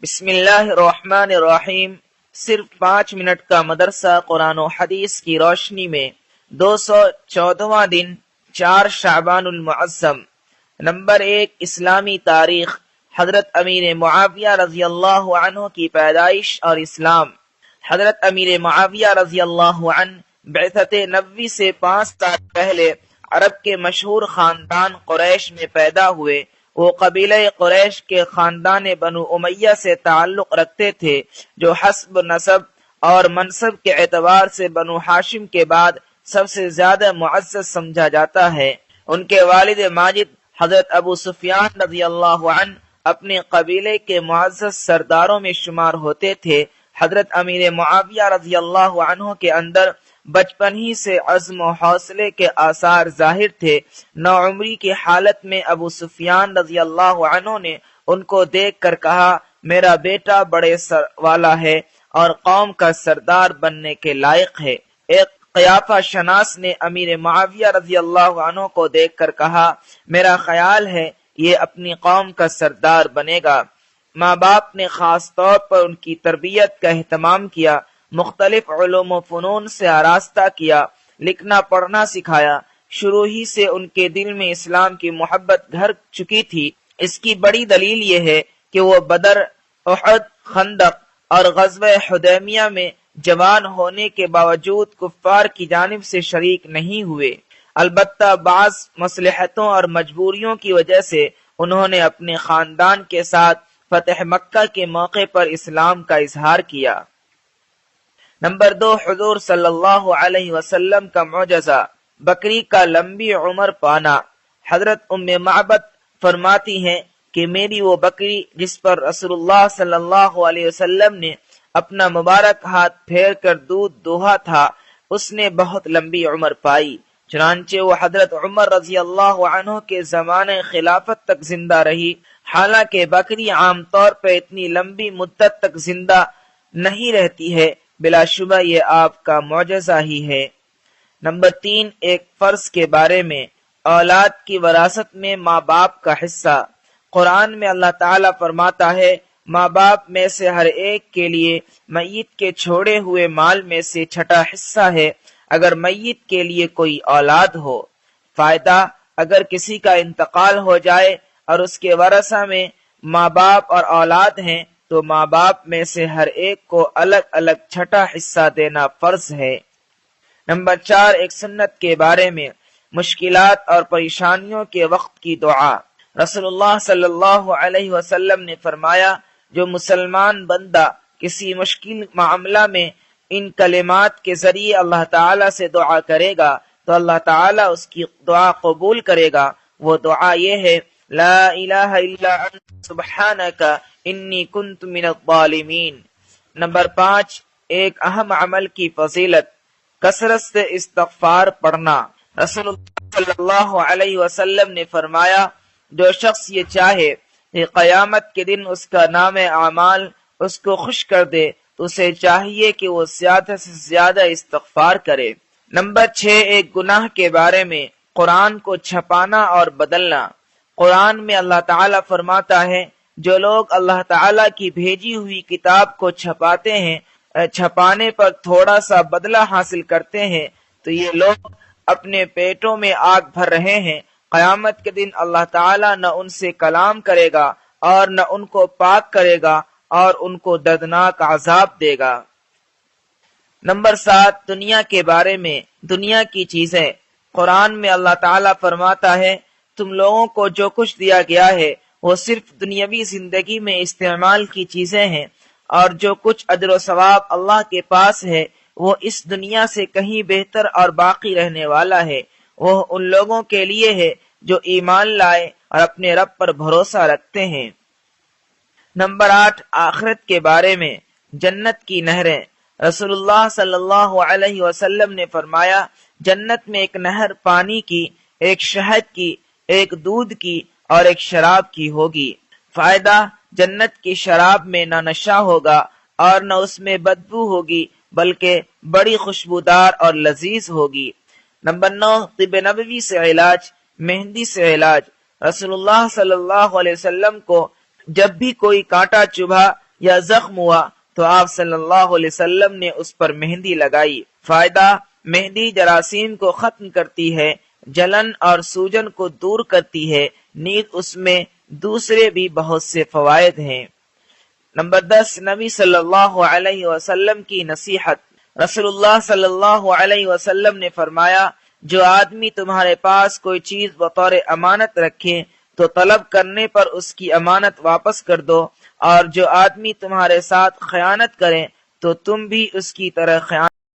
بسم اللہ الرحمن الرحیم۔ صرف 5 منٹ کا مدرسہ قرآن و حدیث کی روشنی میں 214واں دن 4 شعبان المعظم۔ نمبر 1، اسلامی تاریخ۔ حضرت امیر معاویہ رضی اللہ عنہ کی پیدائش اور اسلام۔ حضرت امیر معاویہ رضی اللہ عنہ بعثت نبوی سے 5 سال پہلے عرب کے مشہور خاندان قریش میں پیدا ہوئے۔ وہ قبیلہ قریش کے خاندان بنو امیہ سے تعلق رکھتے تھے، جو حسب نسب اور منصب کے اعتبار سے بنو ہاشم کے بعد سب سے زیادہ معزز سمجھا جاتا ہے۔ ان کے والد ماجد حضرت ابو سفیان رضی اللہ عنہ اپنے قبیلے کے معزز سرداروں میں شمار ہوتے تھے۔ حضرت امیر معاویہ رضی اللہ عنہ کے اندر بچپن ہی سے عزم و حوصلے کے آثار ظاہر تھے۔ نوعمری کی حالت میں ابو سفیان رضی اللہ عنہ نے ان کو دیکھ کر کہا، میرا بیٹا بڑے سر والا ہے اور قوم کا سردار بننے کے لائق ہے۔ ایک قیافہ شناس نے امیر معاویہ رضی اللہ عنہ کو دیکھ کر کہا، میرا خیال ہے یہ اپنی قوم کا سردار بنے گا۔ ماں باپ نے خاص طور پر ان کی تربیت کا اہتمام کیا، مختلف علوم و فنون سے آراستہ کیا، لکھنا پڑھنا سکھایا۔ شروع ہی سے ان کے دل میں اسلام کی محبت گھر چکی تھی۔ اس کی بڑی دلیل یہ ہے کہ وہ بدر، احد، خندق اور غزوہ حدیبیہ میں جوان ہونے کے باوجود کفار کی جانب سے شریک نہیں ہوئے۔ البتہ بعض مصلحتوں اور مجبوریوں کی وجہ سے انہوں نے اپنے خاندان کے ساتھ فتح مکہ کے موقع پر اسلام کا اظہار کیا۔ نمبر 2، حضور صلی اللہ علیہ وسلم کا معجزہ، بکری کا لمبی عمر پانا۔ حضرت ام معبد فرماتی ہیں کہ میری وہ بکری جس پر رسول اللہ صلی اللہ علیہ وسلم نے اپنا مبارک ہاتھ پھیر کر دودھ دوہا تھا، اس نے بہت لمبی عمر پائی، چنانچہ وہ حضرت عمر رضی اللہ عنہ کے زمانے خلافت تک زندہ رہی۔ حالانکہ بکری عام طور پر اتنی لمبی مدت تک زندہ نہیں رہتی ہے، بلا شبہ یہ آپ کا معجزہ ہی ہے۔ نمبر 3، ایک فرض کے بارے میں، اولاد کی وراثت میں ماں باپ کا حصہ۔ قرآن میں اللہ تعالیٰ فرماتا ہے، ماں باپ میں سے ہر ایک کے لیے میت کے چھوڑے ہوئے مال میں سے چھٹا حصہ ہے، اگر میت کے لیے کوئی اولاد ہو۔ فائدہ، اگر کسی کا انتقال ہو جائے اور اس کے ورثہ میں ماں باپ اور اولاد ہیں تو ماں باپ میں سے ہر ایک کو الگ الگ چھٹا حصہ دینا فرض ہے۔ نمبر 4، ایک سنت کے بارے میں، مشکلات اور پریشانیوں کے وقت کی دعا۔ رسول اللہ صلی اللہ علیہ وسلم نے فرمایا، جو مسلمان بندہ کسی مشکل معاملہ میں ان کلمات کے ذریعے اللہ تعالیٰ سے دعا کرے گا تو اللہ تعالیٰ اس کی دعا قبول کرے گا۔ وہ دعا یہ ہے، لا الہ الا انت سبحانک انی کنت من الظالمین۔ نمبر 5، ایک اہم عمل کی فضیلت، کثرت سے استغفار پڑھنا۔ رسول اللہ صلی اللہ علیہ وسلم نے فرمایا، جو شخص یہ چاہے کہ قیامت کے دن اس کا نام اعمال اس کو خوش کر دے تو اسے چاہیے کہ وہ زیادہ سے زیادہ استغفار کرے۔ نمبر 6، ایک گناہ کے بارے میں، قرآن کو چھپانا اور بدلنا۔ قرآن میں اللہ تعالیٰ فرماتا ہے، جو لوگ اللہ تعالیٰ کی بھیجی ہوئی کتاب کو چھپاتے ہیں، چھپانے پر تھوڑا سا بدلہ حاصل کرتے ہیں تو یہ لوگ اپنے پیٹوں میں آگ بھر رہے ہیں۔ قیامت کے دن اللہ تعالیٰ نہ ان سے کلام کرے گا اور نہ ان کو پاک کرے گا اور ان کو دردناک عذاب دے گا۔ نمبر 7، دنیا کے بارے میں، دنیا کی چیزیں۔ قرآن میں اللہ تعالیٰ فرماتا ہے، تم لوگوں کو جو کچھ دیا گیا ہے وہ صرف دنیاوی زندگی میں استعمال کی چیزیں ہیں، اور جو کچھ اجر و ثواب اللہ کے پاس ہے وہ اس دنیا سے کہیں بہتر اور باقی رہنے والا ہے۔ وہ ان لوگوں کے لیے ہے جو ایمان لائے اور اپنے رب پر بھروسہ رکھتے ہیں۔ نمبر 8، آخرت کے بارے میں، جنت کی نہریں۔ رسول اللہ صلی اللہ علیہ وسلم نے فرمایا، جنت میں ایک نہر پانی کی، ایک شہد کی، ایک دودھ کی اور ایک شراب کی ہوگی۔ فائدہ، جنت کی شراب میں نہ نشہ ہوگا اور نہ اس میں بدبو ہوگی بلکہ بڑی خوشبودار اور لذیذ ہوگی۔ نمبر 9، طب نبوی سے علاج، مہندی سے علاج۔ رسول اللہ صلی اللہ علیہ وسلم کو جب بھی کوئی کانٹا چبھا یا زخم ہوا تو آپ صلی اللہ علیہ وسلم نے اس پر مہندی لگائی۔ فائدہ: مہندی جراثیم کو ختم کرتی ہے، جلن اور سوجن کو دور کرتی ہے، نیز اس میں دوسرے بھی بہت سے فوائد ہیں۔ نمبر 10، نبی صلی اللہ علیہ وسلم کی نصیحت۔ رسول اللہ صلی اللہ علیہ وسلم نے فرمایا، جو آدمی تمہارے پاس کوئی چیز بطور امانت رکھے تو طلب کرنے پر اس کی امانت واپس کر دو، اور جو آدمی تمہارے ساتھ خیانت کرے تو تم بھی اس کی طرح خیانت